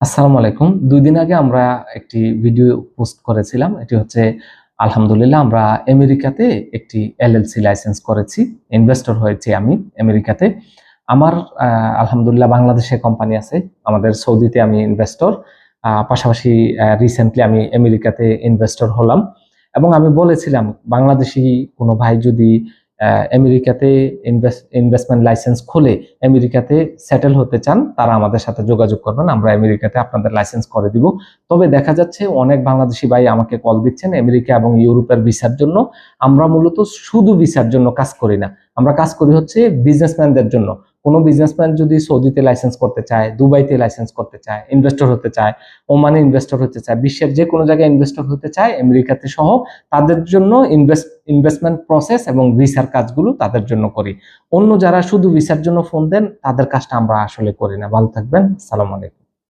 আসসালামু আলাইকুম। ২ দিন আগে আমরা একটি ভিডিও পোস্ট করেছিলাম। এটি হচ্ছে আলহামদুলিল্লাহ আমরা আমেরিকাতে একটি এলএলসি লাইসেন্স করেছি। ইনভেস্টর হয়েছি আমি আমেরিকাতে। আমার আলহামদুলিল্লাহ বাংলাদেশে কোম্পানি আছে। আমাদের সৌদিতে আমি ইনভেস্টর। পাশাপাশি রিসেন্টলি আমি আমেরিকাতে ইনভেস্টর হলাম। এবং আমি বলেছিলাম বাংলাদেশী কোনো ভাই যদি আমেরিকাতে ইনভেস্টমেন্ট লাইসেন্স খুলে আমেরিকাতে সেটেল হতে চান তারা আমাদের সাথে যোগাযোগ করবেন, আমরা আমেরিকাতে আপনাদের লাইসেন্স করে দিব। তবে দেখা যাচ্ছে অনেক বাংলাদেশি ভাই আমাকে কল দিচ্ছেন আমেরিকা এবং ইউরোপের ভিসার জন্য। আমরা মূলত শুধু ভিসার জন্য কাজ করি না, আমরা কাজ করি হচ্ছে বিজনেসম্যানদের জন্য। কোনো বিজনেসম্যান যদি সৌদিতে লাইসেন্স করতে চায়, দুবাইতে লাইসেন্স করতে চায়, ইনভেস্টর হতে চায়, ওমানে ইনভেস্টর হতে চায়, বিশ্বের যে কোনো জায়গায় ইনভেস্টর হতে চায় আমেরিকাতে সহ, তাদের জন্য ইনভেস্টমেন্ট প্রসেস এবং ভিসার কাজগুলো তাদের জন্য করি। অন্য যারা শুধু ভিসার জন্য ফোন দেন তাদের কাজটা আমরা আসলে করি না। ভালো থাকবেন। আসসালামু আলাইকুম।